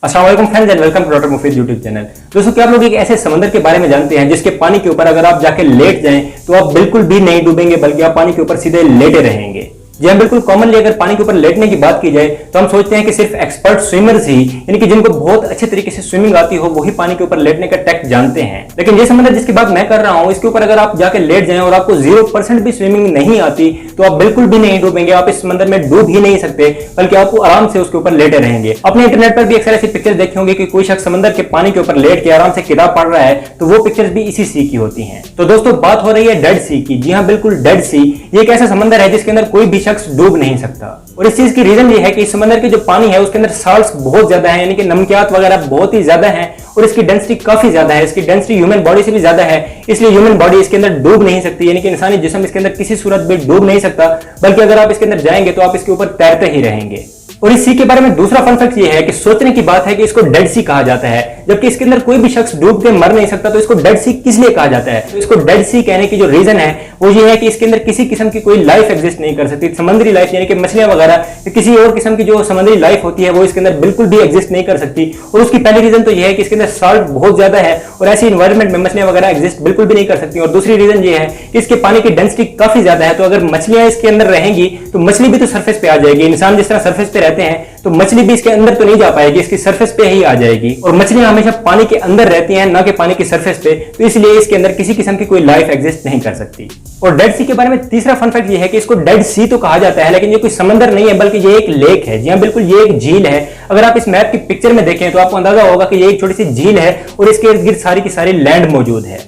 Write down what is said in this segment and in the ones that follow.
अस्सलाम वालेकुम friends and welcome to doctor Mufid YouTube channel. दोस्तों, क्या आप लोग एक ऐसे समंदर के बारे में जानते हैं जिसके पानी के ऊपर अगर आप जाके लेट जाएं तो आप बिल्कुल भी नहीं डूबेंगे, बल्कि आप पानी के ऊपर सीधे लेटे रहेंगे। जी हाँ, बिल्कुल कॉमनली अगर पानी के ऊपर लेटने की बात की जाए तो हम सोचते हैं कि सिर्फ एक्सपर्ट स्विमर्स ही, यानी कि जिनको बहुत अच्छे तरीके से स्विमिंग आती हो, वही पानी के ऊपर लेटने का टेक्ट जानते हैं। लेकिन ये समंदर जिसकी बात मैं कर रहा हूँ, इसके ऊपर अगर आप जाके लेट जाएं और आपको 0% भी स्विमिंग नहीं आती तो आप बिल्कुल भी नहीं डूबेंगे। आप इस समंदर में डूब ही नहीं सकते, बल्कि आपको आराम से उसके ऊपर लेटे रहेंगे। अपने इंटरनेट पर भी अक्सर ऐसी पिक्चर देखे होंगे कि कोई शख्स समंदर के पानी के ऊपर लेट के आराम से किताब पढ़ रहा है, तो वो पिक्चर्स भी इसी सी की होती हैं। तो दोस्तों, बात हो रही है डेड सी की। जी हाँ, बिल्कुल डेड सी। ये एक ऐसा समंदर है जिसके अंदर कोई भी शख्स डूब नहीं सकता। और इस चीज की रीजन ये है कि इस समंदर के जो पानी है उसके अंदर साल्ट्स बहुत ज्यादा है, यानी कि नमकियात वगैरह बहुत ही ज्यादा है, और इसकी डेंसिटी काफी ज्यादा है। इसकी डेंसिटी ह्यूमन बॉडी से भी ज्यादा है, इसलिए ह्यूमन बॉडी इसके अंदर डूब नहीं सकती, यानी कि इंसानी जिस्म इसके अंदर किसी सूरत में डूब नहीं सकता, बल्कि अगर आप इसके अंदर जाएंगे तो आप इसके ऊपर तैरते ही रहेंगे। और इस सी के बारे में दूसरा फन फैक्ट ये है कि सोचने की बात है कि इसको डेड सी कहा जाता है, जबकि इसके अंदर कोई भी शख्स डूब के मर नहीं सकता। तो इसको डेड सी किस लिए कहा जाता है? तो इसको डेड सी कहने की जो रीजन है वो ये है कि इसके अंदर किसी किस्म की कोई लाइफ एग्जिस्ट नहीं कर सकती। समुद्री लाइफ, यानी कि मछलियां वगैरह या किसी और किस्म की जो समुद्री लाइफ होती है वो इसके अंदर बिल्कुल भी एग्जिस्ट नहीं कर सकती। और उसकी पहली रीजन तो ये है कि इसके अंदर साल्ट बहुत ज्यादा है और ऐसी इन्वायरमेंट में मछलियां वगैरह एग्जिस्ट बिल्कुल भी नहीं कर सकती। और दूसरी रीजन ये है कि इसके पानी की डेंसिटी काफी ज्यादा है, तो अगर मछलियां इसके अंदर रहेंगी तो मछली भी तो सरफेस पे आ जाएगी। इंसान जिस तरह सरफेस पे रहते हैं तो मछली भी इसके अंदर तो नहीं जा पाएगी, इसकी सरफेस पे ही आ जाएगी। और मछलियां हमेशा पानी के अंदर रहती हैं, ना कि पानी की सरफेस पे, तो इसलिए इसके अंदर किसी किस्म की कोई लाइफ एग्जिस्ट नहीं कर सकती। और डेड सी के बारे में तीसरा फन फैक्ट ये है कि इसको डेड सी तो कहा जाता है, लेकिन ये कोई समंदर नहीं है, बल्कि ये एक लेक है। जी हाँ, बिल्कुल ये एक झील है। अगर आप इस मैप की पिक्चर में देखें तो आपको अंदाजा होगा कि ये एक छोटी सी झील है और इसके इर्द गिर्द सारी की सारी लैंड मौजूद है।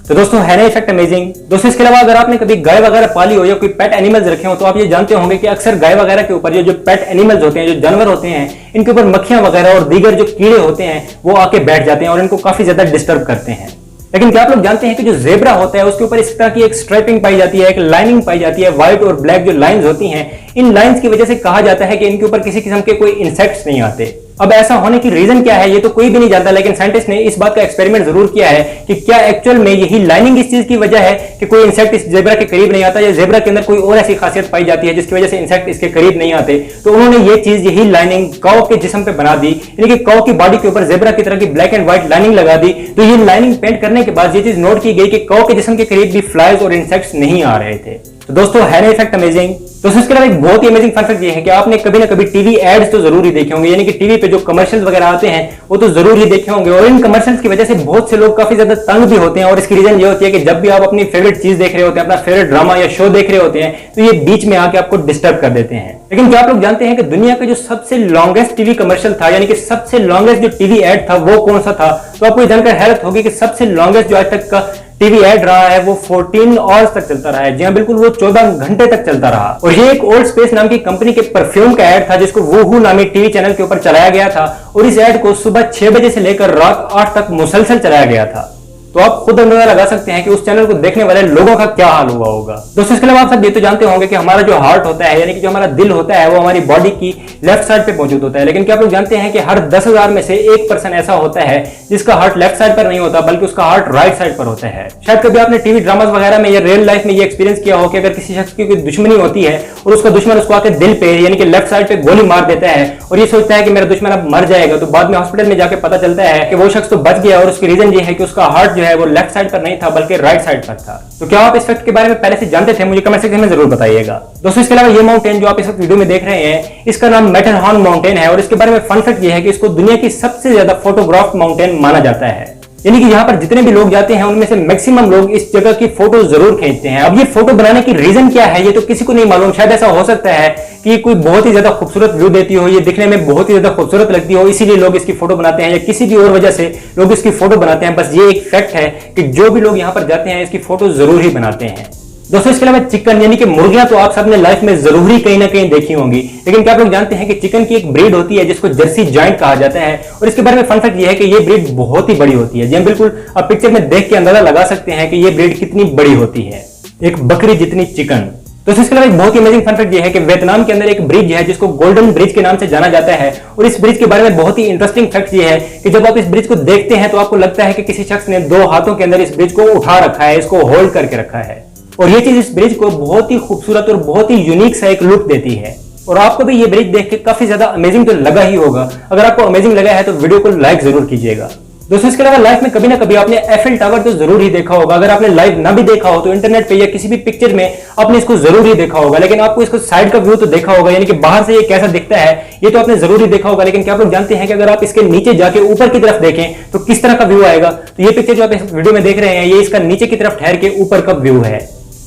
तो दोस्तों, है ना इफेक्ट अमेजिंग? दोस्तों, इसके अलावा अगर आपने कभी गाय वगैरह पाली हो या कोई पेट एनिमल्स रखे हो तो आप ये जानते होंगे कि अक्सर गाय वगैरह के ऊपर जो पेट एनिमल्स होते हैं, जो जानवर होते हैं, इनके ऊपर मक्खियां वगैरह और दीगर जो कीड़े होते हैं वो आके बैठ जाते हैं और इनको काफी ज्यादा डिस्टर्ब करते हैं। लेकिन क्या आप लोग जानते हैं कि जो जेब्रा होता है उसके ऊपर इस तरह की एक स्ट्राइपिंग पाई जाती है, एक लाइनिंग पाई जाती है, व्हाइट और ब्लैक जो लाइंस होती हैं, इन लाइंस की वजह से कहा जाता है कि इनके ऊपर किसी किस्म के कोई इंसेक्ट्स नहीं आते। अब ऐसा होने की रीजन क्या है ये तो कोई भी नहीं जानता, लेकिन साइंटिस्ट ने इस बात का एक्सपेरिमेंट जरूर किया है कि क्या एक्चुअल में यही लाइनिंग इस चीज की वजह है कि कोई इंसेक्ट इस जेब्रा के करीब नहीं आता, या जेब्रा के अंदर कोई और ऐसी खासियत पाई जाती है जिसकी वजह से इंसेक्ट इसके करीब नहीं आते। तो उन्होंने ये चीज, यही लाइनिंग काऊ के जिस्म पे बना दी, यानी कि काऊ की बॉडी के ऊपर जेब्रा की तरह की ब्लैक एंड व्हाइट लाइनिंग लगा दी। तो ये लाइनिंग पेंट करने के बाद ये चीज नोट की गई कि काऊ के जिस्म के करीब भी फ्लाइज और इंसेक्ट्स नहीं आ रहे थे। तो दोस्तों, है ना इफेक्ट अमेजिंग? दोस्तों, इसके अलावा एक बहुत ही अमेजिंग फन फैक्ट ये है कि आपने कभी ना कभी टीवी एड्स तो जरूर ही देखे होंगे, यानी कि टीवी पे जो कमर्शियल्स वगैरह आते हैं वो तो जरूर ही देखे होंगे। और इन कमर्शियल्स की वजह से बहुत से लोग काफी ज्यादा तंग भी होते हैं। और इसकी रीजन ये होती है कि जब भी आप अपनी फेवरेट चीज देख रहे होते हैं, अपना फेवरेट ड्रामा या शो देख रहे होते हैं, तो ये बीच में आके आपको डिस्टर्ब कर देते हैं। लेकिन क्या आप लोग जानते हैं कि दुनिया का जो सबसे लॉन्गेस्ट टीवी कमर्शियल था, यानी कि सबसे लॉन्गेस्ट जो टीवी एड था वो कौन सा था? तो आपको जानकर हैरत होगी कि सबसे लॉन्गेस्ट जो आज तक का टीवी एड रहा है वो 14 आवर्स तक चलता रहा है। जी हाँ, बिल्कुल वो 14 घंटे तक चलता रहा। और ये एक ओल्ड स्पेस नाम की कंपनी के परफ्यूम का एड था जिसको वूहू नामी टीवी चैनल के ऊपर चलाया गया था। और इस एड को सुबह 6 बजे से लेकर रात 8 तक मुसलसल चलाया गया था। तो आप खुद अंदाजा लगा सकते हैं कि उस चैनल को देखने वाले लोगों का क्या हाल हुआ होगा। दोस्तों, इसके अलावा आप सब ये तो जानते होंगे कि हमारा जो हार्ट होता है, यानी कि जो हमारा दिल होता है, वो हमारी बॉडी की लेफ्ट साइड पे मौजूद होता है। लेकिन क्या आप लोग जानते हैं कि हर 10,000 में से 1% ऐसा होता है जिसका हार्ट लेफ्ट साइड पर नहीं होता, बल्कि उसका हार्ट राइट साइड पर होता है। शायद कभी आपने टीवी ड्रामास वगैरह में या रियल लाइफ में ये एक्सपीरियंस किया हो कि अगर किसी शख्स की कोई दुश्मनी होती है और उसका दुश्मन उसको आके दिल पे, यानी कि लेफ्ट साइड पे गोली मार देता है और ये सोचता है कि मेरा दुश्मन अब मर जाएगा, तो बाद में हॉस्पिटल में जाके पता चलता है कि वो शख्स तो बच गया। और उसकी रीजन ये है कि उसका हार्ट जो है वो लेफ्ट साइड नहीं था, बल्कि राइट साइड पर था। तो क्या आप इस फैक्ट के बारे में पहले से जानते थे? मुझे कमेंट सेक्शन में जरूर बताइएगा। दोस्तों, इसके अलावा ये माउंटेन जो आप इस वक्त वीडियो में देख रहे हैं, इसका नाम मैटरहॉर्न माउंटेन है। और इसके बारे में फन फैक्ट ये है कि इसको दुनिया की सबसे ज्यादा फोटोग्राफ माउंटेन माना जाता है, यानी कि यहाँ पर जितने भी लोग जाते हैं उनमें से मैक्सिमम लोग इस जगह की फोटो जरूर खींचते हैं। अब ये फोटो बनाने की रीजन क्या है ये तो किसी को नहीं मालूम। शायद ऐसा हो सकता है कि कोई बहुत ही ज्यादा खूबसूरत व्यू देती हो, ये दिखने में बहुत ही ज्यादा खूबसूरत लगती हो, इसीलिए लोग इसकी फोटो बनाते हैं, या किसी भी और वजह से लोग इसकी फोटो बनाते हैं। बस ये एक फैक्ट है कि जो भी लोग यहाँ पर जाते हैं इसकी फोटो जरूर ही बनाते हैं। दोस्तों, इसके अलावा चिकन, यानी कि मुर्गियां तो आप सबने लाइफ में जरूर ही कहीं ना कहीं देखी होंगी। लेकिन क्या आप लोग जानते हैं कि चिकन की एक ब्रीड होती है जिसको जर्सी जायंट कहा जाता है। और इसके बारे में फन फैक्ट ये है कि ये ब्रीड बहुत ही बड़ी होती है। जी बिल्कुल, आप पिक्चर में देख के अंदाजा लगा सकते हैं कि ये ब्रीड कितनी बड़ी होती है, एक बकरी जितनी चिकन। दोस्तों, इसके अलावा एक बहुत ही अमेजिंग फन फैक्ट ये है कि वियतनाम के अंदर एक ब्रिज है जिसको गोल्डन ब्रिज के नाम से जाना जाता है। और इस ब्रिज के बारे में बहुत ही इंटरेस्टिंग फैक्ट ये है कि जब आप इस ब्रिज को देखते हैं तो आपको लगता है कि किसी शख्स ने 2 हाथों के अंदर इस ब्रिज को उठा रखा है, इसको होल्ड करके रखा है। और ये चीज इस ब्रिज को बहुत ही खूबसूरत और बहुत ही यूनिक सा एक लुक देती है। और आपको भी ये ब्रिज देख के काफी ज्यादा अमेजिंग तो लगा ही होगा। अगर आपको अमेजिंग लगा है तो वीडियो को लाइक जरूर कीजिएगा। दोस्तों इसके अलावा लाइफ में कभी ना कभी आपने एफएल टावर तो जरूर ही देखा होगा। अगर आपने लाइव ना भी देखा हो तो इंटरनेट पे या किसी भी पिक्चर में आपने इसको जरूर ही देखा होगा, लेकिन आपको इसको साइड का व्यू तो देखा होगा, यानी कि बाहर से ये कैसा दिखता है ये तो आपने जरूर ही देखा होगा। लेकिन क्या आप लोग जानते हैं कि अगर आप इसके नीचे जाके ऊपर की तरफ देखें तो किस तरह का व्यू आएगा? तो ये पिक्चर जो आप इस वीडियो में देख रहे हैं ये इसका नीचे की तरफ ठहर के ऊपर का व्यू है,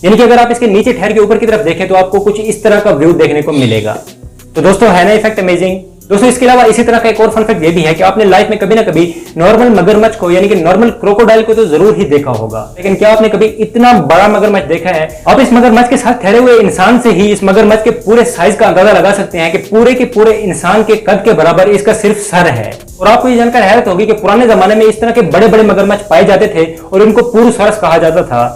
यानी कि अगर आप इसके नीचे ठहर के ऊपर की तरफ देखें तो आपको कुछ इस तरह का व्यू देखने को मिलेगा। तो दोस्तों है ना इफेक्ट अमेजिंग। दोस्तों इसके अलावा इसी तरह का एक और फन फैक्ट ये भी है कि आपने लाइफ में कभी ना कभी नॉर्मल मगरमच्छ को यानी कि नॉर्मल क्रोकोडाइल को तो जरूर ही देखा होगा, लेकिन क्या आपने कभी इतना बड़ा मगरमच्छ देखा है? आप इस मगरमच्छ के साथ ठहरे हुए इंसान से ही इस मगरमच्छ के पूरे साइज का अंदाजा लगा सकते हैं कि पूरे के पूरे इंसान के कद के बराबर इसका सिर्फ सर है। और आपको ये जानकर हैरत होगी कि पुराने जमाने में इस तरह के बड़े बड़े मगरमच्छ पाए जाते थे और इनको पूरोसारस कहा जाता था।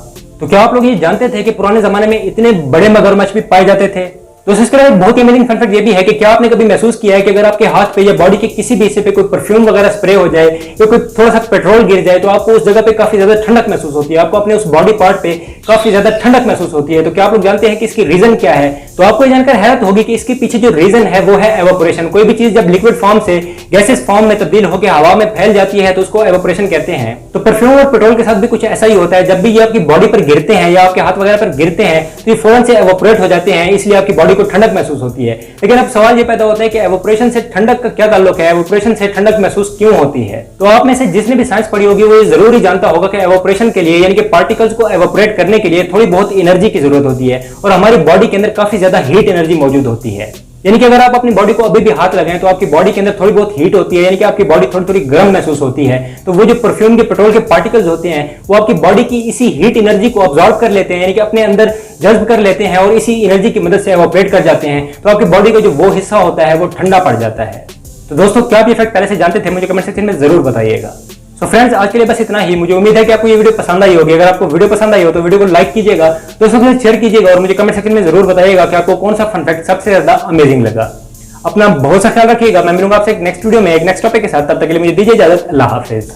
तो क्या आप लोग ये जानते थे कि पुराने जमाने में इतने बड़े मगरमच्छ भी पाए जाते थे? दोस्तों इसके अलावा बहुत ही अमेजिंग फन फैक्ट ये भी है कि क्या आपने कभी महसूस किया है कि अगर आपके हाथ पे या बॉडी के किसी भी हिस्से पे कोई परफ्यूम वगैरह स्प्रे हो जाए या कोई थोड़ा सा पेट्रोल गिर जाए तो आपको उस जगह पे काफी ज्यादा ठंडक महसूस होती है, आपको अपने उस बॉडी पार्ट पे काफी ज्यादा ठंडक महसूस होती है। तो क्या आप लोग जानते हैं कि इसकी रीजन क्या है? तो आपको ये जानकर हैरत होगी कि इसके पीछे जो रीजन है वो है एवापोरेशन। कोई भी चीज जब लिक्विड फॉर्म से गैसेस फॉर्म में तब्दील होकर हवा में फैल जाती है तो उसको एवापोरेशन कहते हैं। तो परफ्यूम और पेट्रोल के साथ भी कुछ ऐसा ही होता है, जब भी ये आपकी बॉडी पर गिरते हैं या आपके हाथ वगैरह पर गिरते हैं तो ये फौरन से एवापोरेट हो जाते हैं, इसलिए आपकी बॉडी को ठंडक महसूस होती है। लेकिन अब सवाल ये पैदा होता है कि एवापोरेशन से ठंडक का क्या ताल्लुक है? एवापोरेशन से ठंडक महसूस क्यों होती है? तो आप में से जिसने भी साइंस पढ़ी होगी वो ये जरूर ही जानता होगा कि एवापोरेशन के लिए यानी कि पार्टिकल्स को एवापोरेट करने के लिए थोड़ी बहुत एनर्जी की जरूरत होती है और हमारी बॉडी के अंदर काफी ज्यादा हीट एनर्जी मौजूद होती है। यानी कि अगर आप अपनी बॉडी को अभी भी हाथ लगाएं तो आपकी बॉडी के अंदर थोड़ी बहुत हीट होती है, यानी कि आपकी बॉडी थोड़ी थोड़ी गर्म महसूस होती है। तो वो जो परफ्यूम के पेट्रोल के पार्टिकल्स होते हैं वो आपकी बॉडी की इसी हीट एनर्जी को ऑब्जॉर्व कर लेते हैं, यानी कि अपने अंदर जज्ब कर लेते हैं और इसी एनर्जी की मदद से एवापोरेट कर जाते हैं। तो आपकी बॉडी का जो वो हिस्सा होता है वो ठंडा पड़ जाता है। तो दोस्तों क्या आप ये फैक्ट पहले से जानते थे? मुझे कमेंट सेक्शन में जरूर बताइएगा। सो फ्रेंड्स आज के लिए बस इतना ही। मुझे उम्मीद है कि आपको ये वीडियो पसंद आई होगी। अगर आपको वीडियो पसंद आई हो तो वीडियो को लाइक कीजिएगा, दोस्तों के साथ शेयर कीजिएगा और मुझे कमेंट सेक्शन में जरूर बताइएगा कि आपको कौन सा फन फैक्ट सबसे ज्यादा अमेजिंग लगा। अपना बहुत सा ख्याल रखिएगा। मैं मिलूंगा आपसे एक नेक्स्ट वीडियो में एक नेक्स्ट टॉपिक के साथ। तब तक के लिए मुझे दीजिए इजाजत। अल्लाह हाफिज।